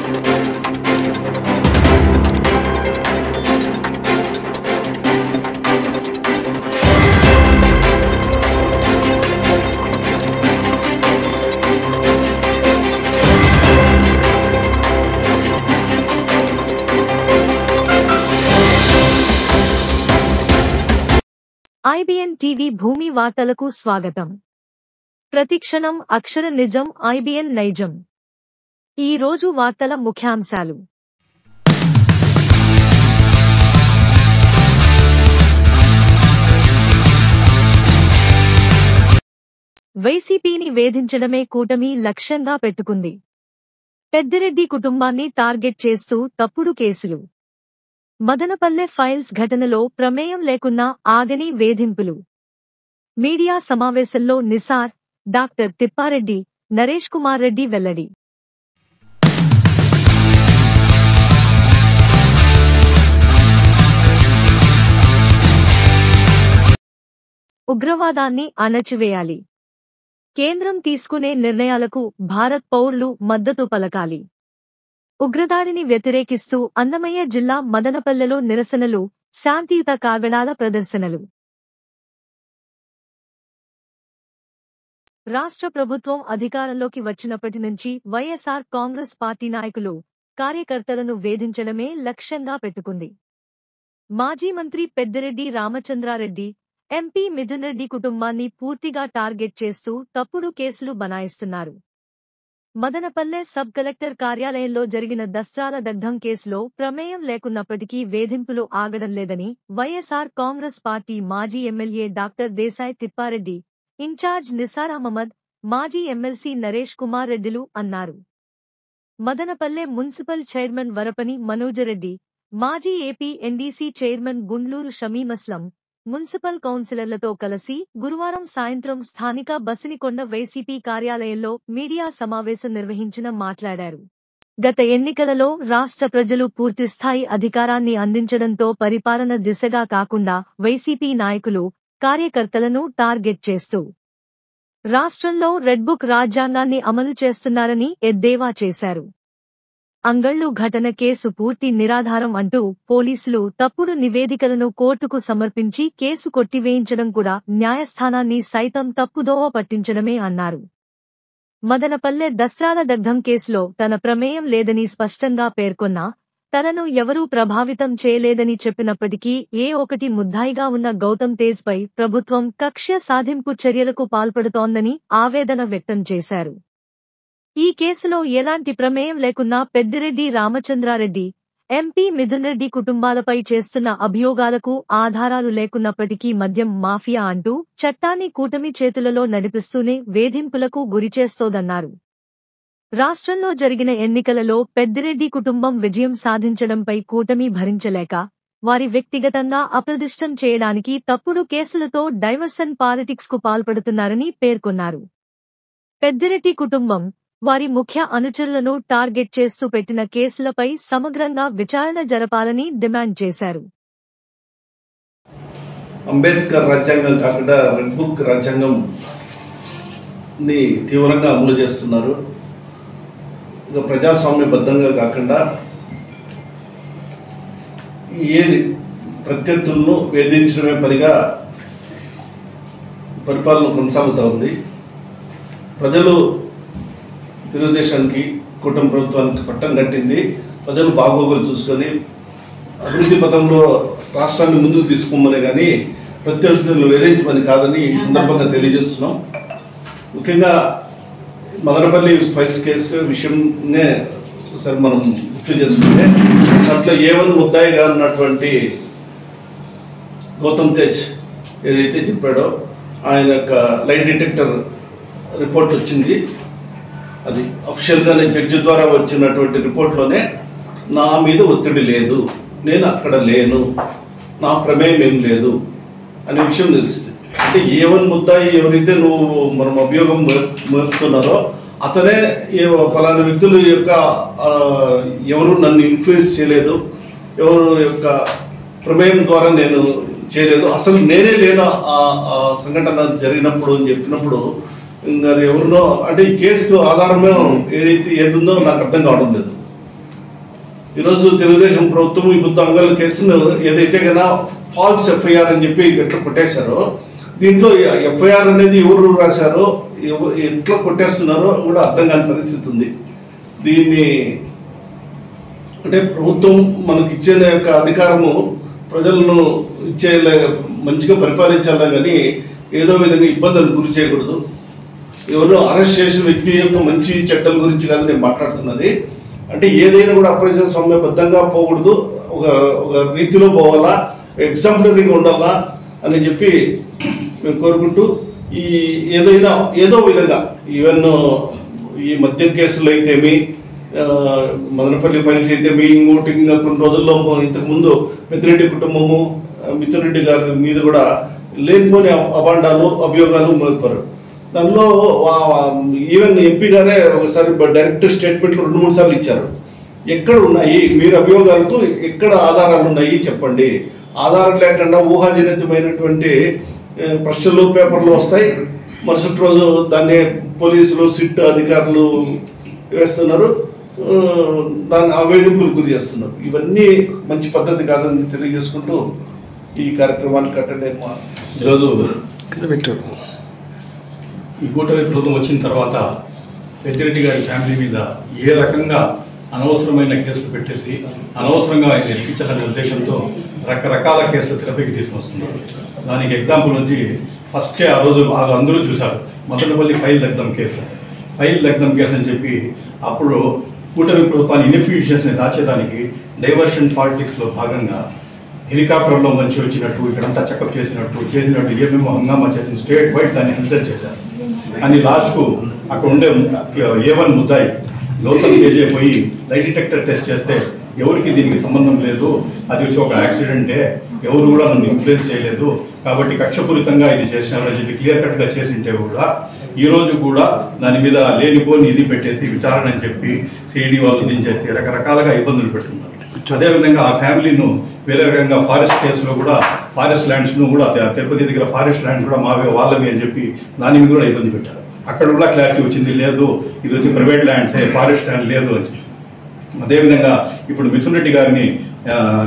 IBN TV భూమి వార్తలకు స్వాగతం. ప్రతిక్షణం అక్షర నిజం IBN నైజం. ఈ రోజు వార్తల ముఖ్యాంశాలు. వైసీపీని వేధించడమే కూటమి లక్ష్యంగా పెట్టుకుంది. పెద్దిరెడ్డి కుటుంబాన్ని టార్గెట్ చేస్తూ తప్పుడు కేసులు. మదనపల్లె ఫైల్స్ ఘటనలో ప్రమేయం లేకున్నా ఆగని వేధింపులు. మీడియా సమావేశంలో నిసార్, డాక్టర్ తిప్పారెడ్డి, నరేష్ కుమార్ రెడ్డి వెల్లడి. ఉగ్రవాదాన్ని అణచివేయాలి. కేంద్రం తీసుకునే నిర్ణయాలకు భారత్ పౌరులు మద్దతు పలకాలి. ఉగ్రదాడిని వ్యతిరేకిస్తూ అన్నమయ్య జిల్లా మదనపల్లెలో నిరసనలు, శాంతియుత కాగడాల ప్రదర్శనలు. రాష్ట్ర ప్రభుత్వం అధికారంలోకి వచ్చినప్పటి నుంచి వైఎస్ఆర్ కాంగ్రెస్ పార్టీ నాయకులు, కార్యకర్తలను వేధించడమే లక్ష్యంగా పెట్టుకుంది. మాజీ మంత్రి పెద్దిరెడ్డి రామచంద్రారెడ్డి, ఎంపీ మిథున్ రెడ్డి కుటుంబాన్ని పూర్తిగా టార్గెట్ చేస్తూ తప్పుడు కేసులు బనాయిస్తున్నారు. మదనపల్లె సబ్ కలెక్టర్ కార్యాలయంలో జరిగిన దస్త్రాల దగ్ధం కేసులో ప్రమేయం లేకున్నప్పటికీ వేధింపులు ఆగడం లేదని వైఎస్ఆర్ కాంగ్రెస్ పార్టీ మాజీ MLA doctor Desai Thippareddy, in charge Nisar Ahmed, మాజీ ఎమ్మెల్సీ నరేష్ కుమార్ రెడ్డిలు అన్నారు. మదనపల్లె మున్సిపల్ చైర్మన్ వరపని మనోజరెడ్డి, మాజీ AP NDC chairman Gundluru Shamim Aslam, municipal కౌన్సిలర్లతో కలిసి గురువారం సాయంత్రం స్థానిక బసినికొండ వైసీపీ కార్యాలయంలో మీడియా సమావేశం నిర్వహించిన మాట్లాడారు. గత ఎన్నికలలో రాష్ట్ర ప్రజలు పూర్తిస్థాయి అధికారాన్ని అందించడంతో పరిపాలన దిశగా కాకుండా వైసీపీ నాయకులు, కార్యకర్తలను టార్గెట్ చేస్తూ రాష్ట్రంలో రెడ్ బుక్ రాజ్యాంగాన్ని అమలు చేస్తున్నారని ఎద్దేవా చేశారు. అంగళ్లు ఘటన కేసు పూర్తి నిరాధారం అంటూ పోలీసులు తప్పుడు నివేదికలను కోర్టుకు సమర్పించి కేసు కొట్టివేయించడం కూడా న్యాయస్థానాన్ని సైతం తప్పుదోవ పట్టించడమే అన్నారు. మదనపల్లె దస్త్రాల దగ్ధం కేసులో తన ప్రమేయం లేదని స్పష్టంగా పేర్కొన్నా, తనను ఎవరూ ప్రభావితం చేయలేదని చెప్పినప్పటికీ ఏ ముద్దాయిగా ఉన్న గౌతమ్ తేజ్ పై ప్రభుత్వం కక్ష్య సాధింపు చర్యలకు పాల్పడుతోందని ఆవేదన వ్యక్తం చేశారు. ఈ కేసులో ఎలాంటి ప్రమేయం లేకున్నా పెద్దిరెడ్డి రామచంద్రారెడ్డి, ఎంపీ మిథున్ రెడ్డి కుటుంబాలపై చేస్తున్న అభియోగాలకు ఆధారాలు లేకున్నప్పటికీ మద్యం మాఫియా అంటూ చట్టాన్ని కూటమి చేతులలో నడిపిస్తూనే వేధింపులకు గురిచేస్తోందన్నారు. రాష్ట్రంలో జరిగిన ఎన్నికలలో పెద్దిరెడ్డి కుటుంబం విజయం సాధించడంపై కూటమి భరించలేక వారి వ్యక్తిగతంగా అప్రదిష్టం చేయడానికి తప్పుడు కేసులతో డైవర్షన్ పాలిటిక్స్ కు పాల్పడుతున్నారని పేర్కొన్నారు. పెద్దిరెడ్డి కుటుంబం, వారి ముఖ్య అనుచరులను టార్గెట్ చేస్తూ పెట్టిన కేసులపై సమగ్రంగా విచారణ జరపాలని డిమాండ్ చేశారు. అంబేద్కర్ రాజ్యాంగం కాకుండా రెడ్ బుక్ రాజ్యాంగం ని తీవ్రంగా అమలు చేస్తున్నారు. ఇక ప్రజాస్వామ్యబద్ధంగా కాకుండా ఏది ప్రత్యర్థులను వేధించడమే పనిగా పరిపాలన కొనసాగుతూ ఉంది. ప్రజలు తెలుగుదేశానికి, కూటమి ప్రభుత్వానికి పట్టం కట్టింది. ప్రజలు బాగోగులు చూసుకొని అభివృద్ధి పథంలో రాష్ట్రాన్ని ముందుకు తీసుకోమని కానీ ప్రత్యర్థులను వేధించమని కాదని ఈ సందర్భంగా తెలియజేస్తున్నాం. ముఖ్యంగా మదనపల్లి ఫైల్స్ కేసు విషయంనే ఒకసారి మనం గుర్తు చేసుకుంటే, అట్లా A1 ముద్దాయిగా ఉన్నటువంటి గౌతమ్ తేజ్ ఏదైతే చెప్పాడో ఆయన యొక్క లైట్ డిటెక్టర్ రిపోర్ట్ వచ్చింది. అది అఫిషియల్గా నేను జడ్జి ద్వారా వచ్చినటువంటి రిపోర్ట్లోనే నా మీద ఒత్తిడి లేదు, నేను అక్కడ లేను, నా ప్రమేయం ఏం లేదు అనే విషయం తెలుస్తుంది. అంటే A1 ముద్దాయి ఎవరైతే మనం అభియోగం మోపుతున్నారో అతనే పలానా వ్యక్తుల యొక్క ఎవరు నన్ను ఇన్ఫ్లుయెన్స్ చేయలేదు, ఎవరు యొక్క ప్రమేయం ద్వారా నేను చేయలేదు, అసలు నేనే లేను ఆ సంఘటన జరిగినప్పుడు అని చెప్పినప్పుడు ఇంకా ఎవరినో అంటే ఈ కేసుకు ఆధారమే ఏదైతే ఏదుందో నాకు అర్థం కావడం లేదు. ఈరోజు తెలుగుదేశం ప్రభుత్వం ఈ బుద్ధ అంగళ్ళ కేసును ఏదైతే కన్నా ఫాల్స్ ఎఫ్ఐఆర్ అని చెప్పి ఎట్లా కొట్టేశారో, దీంట్లో ఎఫ్ఐఆర్ అనేది ఎవరు రాశారో ఎట్లా కొట్టేస్తున్నారో కూడా అర్థం కాని పరిస్థితి ఉంది. దీన్ని అంటే ప్రభుత్వం మనకి ఇచ్చిన యొక్క అధికారము ప్రజలను మంచిగా పరిపాలించాలా కానీ ఏదో విధంగా ఇబ్బందులకు గురి చేయకూడదు. ఎవరు అరెస్ట్ చేసిన వ్యక్తి యొక్క మంచి చెడ్డల గురించి కాదు నేను మాట్లాడుతున్నది. అంటే ఏదైనా కూడా అప్రజాస్వామ్యబద్ధంగా పోకూడదు, ఒక రీతిలో పోవాలా, ఎగ్జాంపులరీగా ఉండాలా అని చెప్పి మేము కోరుకుంటూ, ఏదో విధంగా ఈవెన్ ఈ మద్యం కేసులు అయితేమి, మదనపల్లి ఫైల్స్ అయితేమి, ఇంకా కొన్ని రోజుల్లో ఇంతకుముందు పెద్దిరెడ్డి కుటుంబము, మిథున్ రెడ్డి గారి మీద కూడా లేనిపోని అభాండాలు అభియోగాలు మోపారు. దానిలో ఈవెన్ ఎంపీ గారే ఒకసారి డైరెక్ట్ స్టేట్మెంట్లు 2-3 సార్లు ఇచ్చారు. ఎక్కడ ఉన్నాయి మీరు అభియోగాలకు, ఎక్కడ ఆధారాలు ఉన్నాయి చెప్పండి. ఆధారం లేకుండా ఊహాజనితమైనటువంటి ప్రశ్నలు పేపర్లు వస్తాయి, మరుసటి రోజు దాన్ని పోలీసులు సిట్ అధికారులు వేస్తున్నారు, దాన్ని ఆవేదింపులకు గురి చేస్తున్నారు. ఇవన్నీ మంచి పద్ధతి కాదని తెలియజేసుకుంటూ ఈ కార్యక్రమానికి అటెండ్ అయ్యా. ఈరోజు ఈ కూటమి ప్రభుత్వం వచ్చిన తర్వాత పెద్దిరెడ్డి గారి ఫ్యామిలీ మీద ఏ రకంగా అనవసరమైన కేసులు పెట్టేసి అనవసరంగా ఆయన ఇప్పించాలనే ఉద్దేశంతో రకరకాల కేసులు తెరపైకి తీసుకొస్తున్నారు. దానికి ఎగ్జాంపుల్ వచ్చి ఫస్టే ఆ రోజు అందరూ చూశారు, మదనపల్లి ఫైల్ దగ్ధం కేసు అని చెప్పి అప్పుడు కూటమి ప్రభుత్వాన్ని ఇన్ఎఫిషియన్స్ని దాచేదానికి డైవర్షన్ పాలిటిక్స్లో భాగంగా హెలికాప్టర్లో మంచి వచ్చినట్టు, ఇక్కడంతా చెకప్ చేసినట్టు ఏమేమో హంగామా చేసి స్టేట్ వైడ్ దాన్ని హెల్సెల్ చేశారు. కానీ లాస్ట్కు అక్కడ ఉండే A1 ముద్దాయి గౌతమ్ కేజే పోయి లైట్ డిటెక్టర్ టెస్ట్ చేస్తే ఎవరికి దీనికి సంబంధం లేదు, అది వచ్చి ఒక యాక్సిడెంటే, ఎవరు కూడా నన్ను ఇన్ఫ్లుయెన్స్ చేయలేదు, కాబట్టి కక్షపూరితంగా ఇది చేసినారని చెప్పి క్లియర్ కట్గా చేసింటే కూడా ఈరోజు కూడా దాని మీద లేనిపోని ఇది పెట్టేసి విచారణ అని చెప్పి సిఐడి వాళ్ళు దించేసి రకరకాలుగా ఇబ్బందులు పెడుతున్నారు. అదేవిధంగా ఆ ఫ్యామిలీను వేరే రకంగా ఫారెస్ట్ కేసులో కూడా ఫారెస్ట్ ల్యాండ్స్ను కూడా తిరుపతి దగ్గర ఫారెస్ట్ ల్యాండ్స్ కూడా మావే వాళ్ళవి అని చెప్పి దాని మీద కూడా ఇబ్బంది పెట్టారు. అక్కడ కూడా క్లారిటీ వచ్చింది, లేదు ఇది వచ్చి ప్రైవేట్ ల్యాండ్సే, ఫారెస్ట్ ల్యాండ్ లేదు అని. అదేవిధంగా ఇప్పుడు మిథున్ రెడ్డి గారిని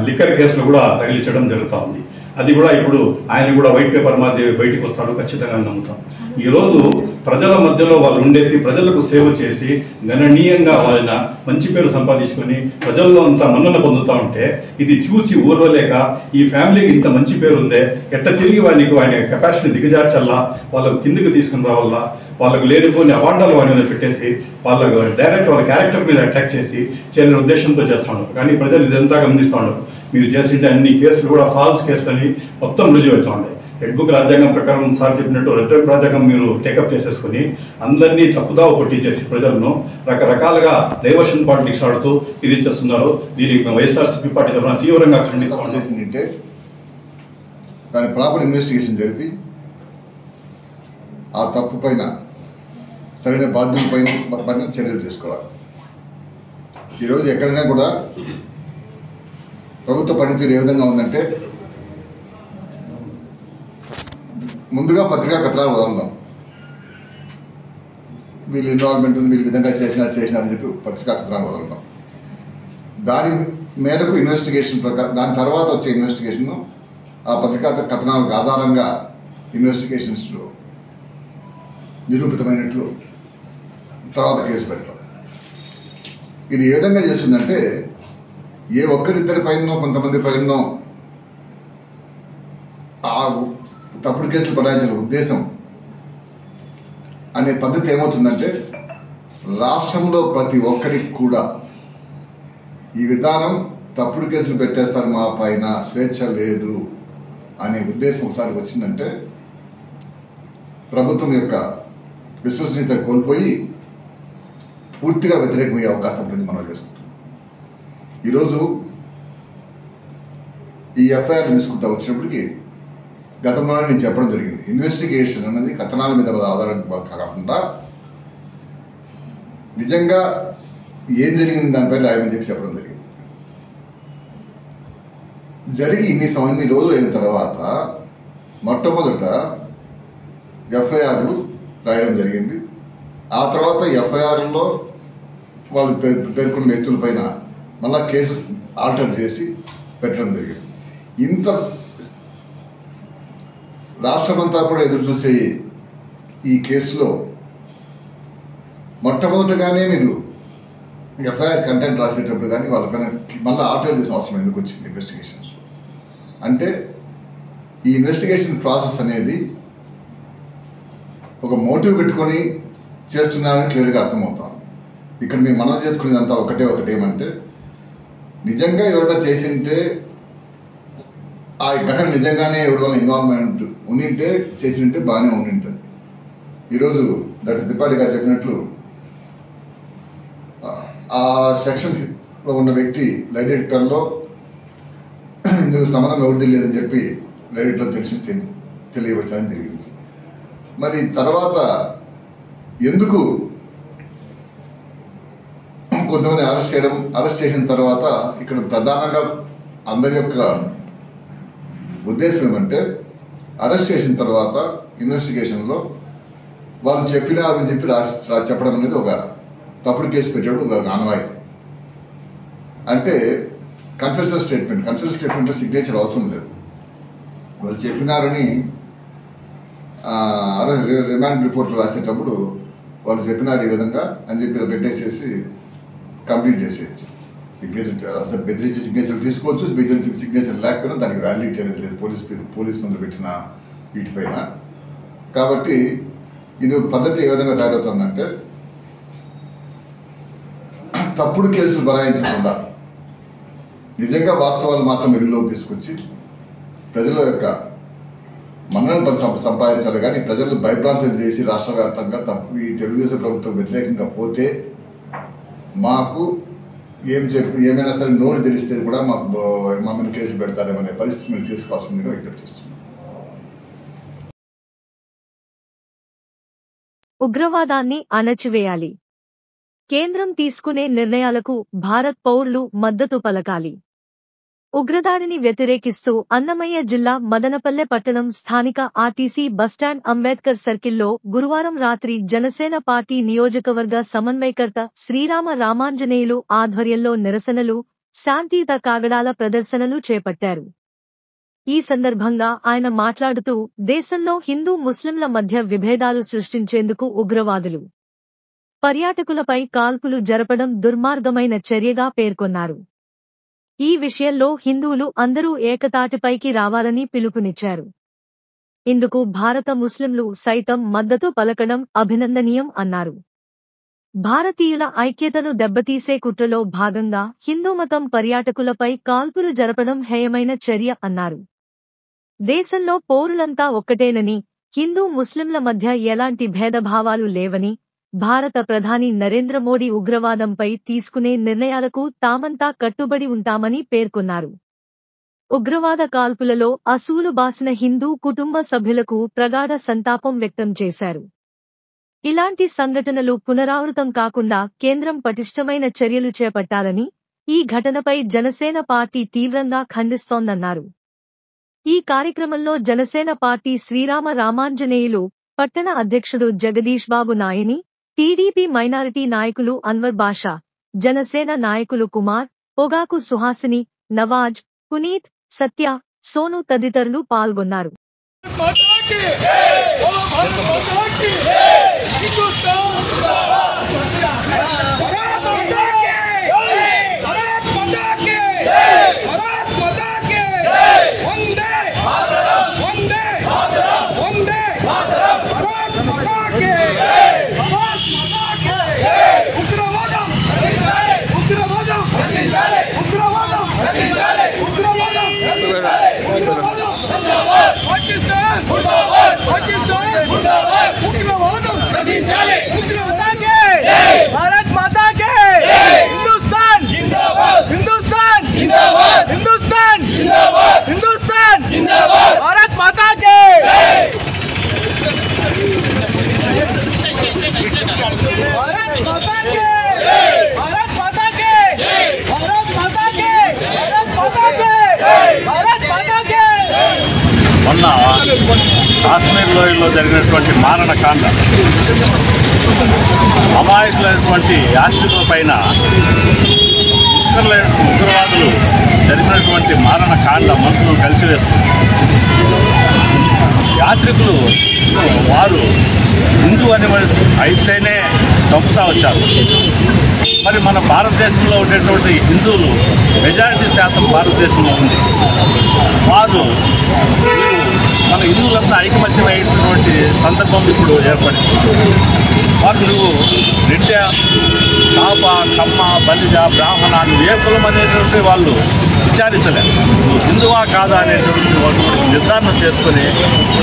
లిక్కర్ కేసులో కూడా తగిలించడం జరుగుతూ ఉంది. అది కూడా ఇప్పుడు ఆయన కూడా వైట్ పేపర్ మాది బయటికి వస్తాడు ఖచ్చితంగా నమ్ముతాం. ఈరోజు ప్రజల మధ్యలో వాళ్ళు ఉండేసి ప్రజలకు సేవ చేసి గణనీయంగా వాళ్ళ మంచి పేరు సంపాదించుకొని ప్రజల్లో అంతా మన్నన పొందుతూ ఉంటే ఇది చూసి ఊర్వలేక ఈ ఫ్యామిలీకి ఇంత మంచి పేరు ఉందే, ఎట్లా తిరిగి ఆయన కెపాసిటీని దిగజార్చల్లా, వాళ్ళకు కిందికి తీసుకుని రావాలా, వాళ్ళకు లేనిపోని అవాండాలు వాడి మీద పెట్టేసి వాళ్ళకు డైరెక్ట్ వాళ్ళ క్యారెక్టర్ మీద అటాక్ చేసి చేయని ఉద్దేశంతో చేస్తూ ఉన్నారు. కానీ ప్రజలు ఇదంతా గమనిస్తూ ఉన్నారు. మీరు చేసింటే అన్ని కేసులు కూడా ఫాల్స్ కేసులని మొత్తం రుజువు అవుతూ ఉన్నాయి. రెడ్ బుక్ రాజ్యాంగం ప్రకారం సార్ చెప్పినట్టు రెడ్ బుక్ రాజ్యాంగం మీరు టేకప్ చేసేసుకుని అందరినీ తప్పుదావ కొట్టించేసి ప్రజలను రకరకాలుగా డైవర్షన్ పాలిటిక్స్ ఆడుతూ ఇది చేస్తున్నారు. దీనికి వైఎస్ఆర్సీపీ పార్టీ తరఫున తీవ్రంగా ఖండిస్తుంటే దాని ప్రాపర్ ఇన్వెస్టిగేషన్ జరిపి ఆ తప్పు పైన సరైన బాధ్యత పైన చర్యలు తీసుకోవాలి. ఈరోజు ఎక్కడైనా కూడా ప్రభుత్వ పనితీరు ఏ విధంగా ఉందంటే, ముందుగా పత్రికా కథనాలు వదలడం, వీళ్ళు ఇన్వాల్వ్మెంట్ ఉంది, వీళ్ళు విధంగా చేసినారని చెప్పి పత్రికా కథనాలు వదలడం, దాని మేరకు ఇన్వెస్టిగేషన్ ప్రకారం దాని తర్వాత వచ్చే ఇన్వెస్టిగేషన్ ఆ పత్రికా కథనాలకు ఆధారంగా ఇన్వెస్టిగేషన్స్లో నిరూపితమైనట్లు తర్వాత కేసు పెట్టడం. ఇది ఏ విధంగా చేస్తుందంటే, ఏ ఒక్కరిద్దరి పైనో కొంతమంది పైనో ఆ తప్పుడు కేసులు బనాయించిన ఉద్దేశం అనే పద్ధతి ఏమవుతుందంటే, రాష్ట్రంలో ప్రతి ఒక్కరికి కూడా ఈ విధానం తప్పుడు కేసులు పెట్టేస్తారు, మా పైన స్వేచ్ఛ లేదు అనే ఉద్దేశం ఒకసారి వచ్చిందంటే ప్రభుత్వం యొక్క విశ్వసనీయత కోల్పోయి పూర్తిగా వ్యతిరేకమయ్యే అవకాశం ఉంటుంది మనం చేసుకుంటాం. ఈరోజు ఈ ఎఫ్ఐఆర్ తీసుకుంటా వచ్చినప్పటికీ గతంలోనే నేను చెప్పడం జరిగింది, ఇన్వెస్టిగేషన్ అనేది కథనాల మీద ఆధారం కాకుండా నిజంగా ఏం జరిగింది దానిపై రాయమని చెప్పి చెప్పడం జరిగింది. జరిగి ఇన్ని రోజులు అయిన తర్వాత మొట్టమొదట ఎఫ్ఐఆర్లు రాయడం జరిగింది. ఆ తర్వాత ఎఫ్ఐఆర్లో వాళ్ళు పేర్కొన్న వ్యక్తుల పైన మళ్ళా కేసెస్ ఆల్టర్ చేసి పెట్టడం జరిగింది. ఇంత రాష్ట్రమంతా కూడా ఎదురు చూసే ఈ కేసులో మొట్టమొదటిగానే మీరు ఎఫ్ఐఆర్ కంటెంట్ రాసేటప్పుడు కానీ వాళ్ళపైన మళ్ళీ ఆల్టర్ చేసిన అవసరం ఎందుకు వచ్చింది ఇన్వెస్టిగేషన్స్? అంటే ఈ ఇన్వెస్టిగేషన్ ప్రాసెస్ అనేది ఒక మోటివ్ పెట్టుకొని చేస్తున్నారని క్లియర్గా అర్థమవుతాం. ఇక్కడ మేము మనం చేసుకునేదంతా ఒకటేమంటే నిజంగా ఎవరైనా చేసింటే ఆ ఘటన నిజంగానే ఎవరి ఇన్వాల్వ్మెంట్ ఉండింటే చేసింటే బాగానే ఉండింటుంది. ఈరోజు డాక్టర్ త్రిపాఠి గారు చెప్పినట్లు ఆ సెక్షన్లో ఉన్న వ్యక్తి లైట్ డిటెక్టర్లో ఇందుకు సంబంధం ఎవరిది లేదని చెప్పి లైట్లో తెలియవచ్చని జరిగింది. మరి తర్వాత ఎందుకు కొంతమంది అరెస్ట్ చేసిన తర్వాత ఇక్కడ ప్రధానంగా అందరి యొక్క ఉద్దేశం ఏమంటే అరెస్ట్ చేసిన తర్వాత ఇన్వెస్టిగేషన్లో వాళ్ళు చెప్పినారని చెప్పి చెప్పడం అనేది ఒక తప్పుడు కేసు పెట్టాడు ఒక ఆనవాయితీ. అంటే కన్ఫెషన్ స్టేట్మెంట్లో సిగ్నేచర్ అవసరం లేదు. వాళ్ళు చెప్పినారని రిమాండ్ రిపోర్ట్లో రాసేటప్పుడు వాళ్ళు చెప్పినారు ఈ విధంగా అని చెప్పి పెట్టేసేసి కంప్లీట్ చేసేయచ్చు. సిగ్నేచర్ అసలు బెదిరించి సిగ్నేచర్ తీసుకోవచ్చు, బెదిరించి సిగ్నేచర్ లేకపోయినా దానికి వ్యాలిడిటీ అనేది లేదు పోలీస్ ముందు పెట్టిన వీటిపైన. కాబట్టి ఇది ఒక పద్ధతి ఏ విధంగా తయారవుతుందంటే తప్పుడు కేసులు బనాయించకుండా నిజంగా వాస్తవాలు మాత్రం వెలుగులోకి తీసుకొచ్చి ప్రజల యొక్క మన్ననను సంపాదించాలి. కానీ ప్రజలు భయభ్రాంతం చేసి రాష్ట్ర వ్యాప్తంగా ఈ తెలుగుదేశం ప్రభుత్వం వ్యతిరేకంగా పోతే మాకు ఏమైనా సరే నోరు తెలిస్తే కూడా మాకు మమ్మల్ని కేసులు పెడతారేమనే పరిస్థితి మీరు తీసుకోవాల్సిందిగా విజ్ఞప్తి చేస్తున్నాం. ఉగ్రవాదాన్ని అణచివేయాలి. కేంద్రం తీసుకునే నిర్ణయాలకు భారత్ పౌరులు మద్దతు పలకాలి. ఉగ్రదాడిని వ్యతిరేకిస్తూ అన్నమయ్య జిల్లా మదనపల్లె పట్టణం స్థానిక ఆర్టీసీ బస్టాండ్ అంబేద్కర్ సర్కిల్లో గురువారం రాత్రి జనసేన పార్టీ నియోజకవర్గ సమన్వయకర్త శ్రీరామ రామాంజనేయులు ఆధ్వర్యంలో నిరసనలు, శాంతియుత కాగడాల ప్రదర్శనలు చేపట్టారు. ఈ సందర్భంగా ఆయన మాట్లాడుతూ దేశంలో హిందూ ముస్లింల మధ్య విభేదాలు సృష్టించేందుకు ఉగ్రవాదులు పర్యాటకులపై కాల్పులు జరపడం దుర్మార్గమైన చర్యగా పేర్కొన్నారు. ఈ విషయంలో హిందువులు అందరూ ఏకతాటిపైకి రావాలని పిలుపునిచ్చారు. ఇందుకు భారత ముస్లింలు సైతం మద్దతు పలకడం అభినందనీయం అన్నారు. భారతీయుల ఐక్యతను దెబ్బతీసే కుట్రలో భాగంగా హిందూ మతం పర్యాటకులపై కాల్పులు జరపడం హేయమైన చర్య అన్నారు. దేశంలో పౌరులంతా ఒక్కటేనని, హిందూ ముస్లింల మధ్య ఎలాంటి భేదభావాలు లేవని, భారత ప్రధాని నరేంద్ర మోడీ ఉగ్రవాదంపై తీసుకునే నిర్ణయాలకు తామంతా కట్టుబడి ఉంటామని పేర్కొన్నారు. ఉగ్రవాద కాల్పులలో అసూలు బాసిన హిందూ కుటుంబ సభ్యులకు ప్రగాఢ సంతాపం వ్యక్తం చేశారు. ఇలాంటి సంఘటనలు పునరావృతం కాకుండా కేంద్రం పటిష్టమైన చర్యలు చేపట్టాలని, ఈ ఘటనపై జనసేన పార్టీ తీవ్రంగా ఖండిస్తోందన్నారు. ఈ కార్యక్రమంలో జనసేన పార్టీ శ్రీరామ రామాంజనేయులు పట్టణ అధ్యక్షుడు జగదీష్ బాబు నాయని, టీడీపీ మైనారిటీ నాయకులు అన్వర్ బాషా, జనసేన నాయకులు కుమార్, పొగాకు సుహాసిని, నవాజ్, పునీత్, సత్య, సోను తదితరులు పాల్గొన్నారు. भारत माता के हिंदुस्तान जिंदाबाद, हिंदुस्तान जिंदाबाद, हिंदुस्तान जिंदाबाद, हिंदुस्तान जिंदाबाद, भारत माता के भारत माता के भारत माता के भारत माता के भारत माता के भारत माता के మొన్న కాశ్మీర్ లోయలో జరిగినటువంటి మారణకాండ, అమాయకులైనటువంటి యాత్రికుల పైన ఇసుక ఉగ్రవాదులు జరిగినటువంటి మారణ కాండ మనసును కలిసివేస్తుంది. యాత్రికులు వారు హిందూ అని అయితేనే చంపుతా వచ్చారు. మరి మన భారతదేశంలో ఉండేటువంటి హిందువులు మెజారిటీ శాతం భారతదేశంలో ఉంది. వారు మన హిందువులంతా ఐకమత్యమైనటువంటి సందర్భం ఇప్పుడు ఏర్పడింది. వారు నువ్వు రెడ్డి, కాప, కమ్మ, బలిజ, బ్రాహ్మణ ఏ కులం అనేటువంటి వాళ్ళు విచారించలేదు. నువ్వు హిందువా కాదా అనేటువంటి వాళ్ళు నిర్ధారణ చేసుకొని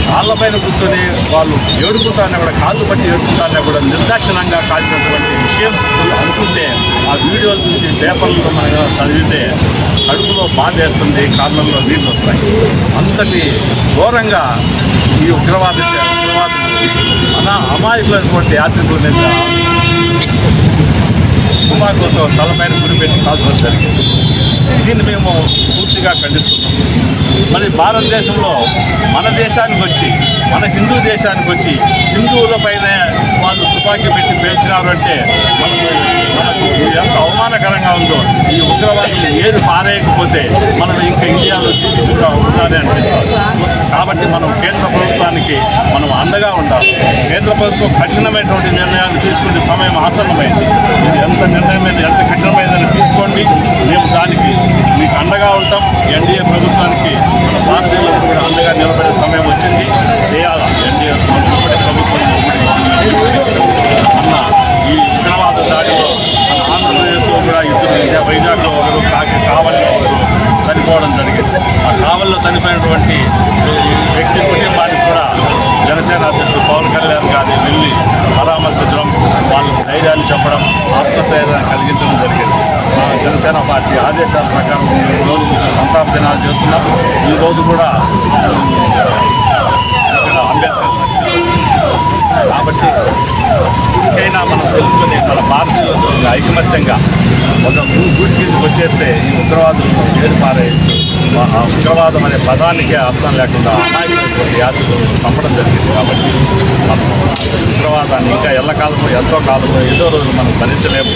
కాళ్ళపైన కూర్చొని వాళ్ళు ఏడుకుంటానే కూడా కాళ్ళు పట్టి ఏడుకుంటానే కూడా నిర్దాక్షిణంగా కాల్చినటువంటి విషయం అనుకుంటే ఆ వీడియోలు చూసి పేపర్లో మనగా చదివితే కడుపులో బాధ వేస్తుంది, కాళ్ళల్లో నీళ్ళు వస్తాయి. అంతటి ఘోరంగా ఈ ఉగ్రవాదులు అమాయకులైనటువంటి యాత్రికుల మీద తుపాకులతో తలపైన గురిపెట్టి కాల్చడం జరిగింది. దీన్ని మేము పూర్తిగా ఖండిస్తున్నాం. మరి భారతదేశంలో మన దేశానికి వచ్చి, మన హిందూ దేశానికి వచ్చి హిందువులపైన వాళ్ళు తుపాకీ పెట్టి పేల్చినారు అంటే మనకు ఎంత అవమానకరంగా ఉందో. ఈ ఉగ్రవాదులు ఏది పారేయకపోతే మనం ఇంకా ఇండియాలో జీవితంగా ఉండాలని అనిపిస్తాం. కాబట్టి మనం కేంద్ర ప్రభుత్వానికి మనం అండగా ఉండాలి. కేంద్ర ప్రభుత్వం కఠినమైనటువంటి నిర్ణయాలు తీసుకునే సమయం ఆసన్నమైంది. ఇది ఎంత నిర్ణయమైన ఎంత కఠినమైనదని తీసుకోండి, మేము దానికి మీకు అండగా ఉంటాం. ఎన్డీఏ ప్రభుత్వానికి మన భారతీయులకు కూడా అండగా నిలబడే సమయం వచ్చింది. చేయాలా ఎన్డీఏ ప్రభుత్వం అన్న ఈ ఉగ్రవాద దాడిలో మన ఆంధ్రప్రదేశ్లో కూడా ఇద్దరు, వైజాగ్లో ఒకరు, కావలిలో ఒకరు చనిపోవడం జరిగింది. ఆ కావలిలో చనిపోయినటువంటి వ్యక్తి కుటుంబానికి కూడా జనసేన అధ్యక్షుడు పవన్ కళ్యాణ్ గారిని వెళ్ళి పరామర్శించడం, వాళ్ళకు ధైర్యాన్ని చెప్పడం, ఆత్మస్థైర్యాన్ని కలిగించడం జరిగింది. జనసేన పార్టీ ఆదేశాల ప్రకారం ఈరోజు సంతాప దినాలు చేస్తున్నాం. ఈరోజు కూడా అంబేద్కర్ కాబట్టి ఇప్పటికైనా మనం తెలుసుకుని మన భారతీయులతో ఐకమత్యంగా ఒక గూటి కిందకి వచ్చేస్తే ఈ ఉగ్రవాదులు ఏది పారేయచ్చు. ఉగ్రవాదం అనే పదానికే అర్థం లేకుండా అమాయకమైనటువంటి యాత్రికులను చంపడం జరిగింది. కాబట్టి మనం ఉగ్రవాదాన్ని ఇంకా ఎల్లకాలము ఎంతో కాలము ఏదో రోజు మనం భరించలేము.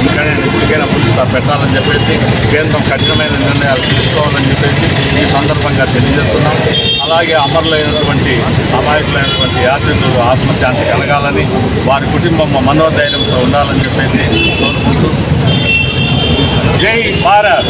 ఇంకనే ఇప్పటికైనా పులిస్తా పెట్టాలని చెప్పేసి కేంద్రం కఠినమైన నిర్ణయాలు తీసుకోవాలని చెప్పేసి ఈ సందర్భంగా తెలియజేస్తున్నాం. అలాగే అమరులైనటువంటి అమాయకులైనటువంటి యాత్రికులు ఆత్మశాంతి కలగాలని, వారి కుటుంబం మనోధైర్యంతో ఉండాలని చెప్పేసి కోరుకుంటూ జై భారత్.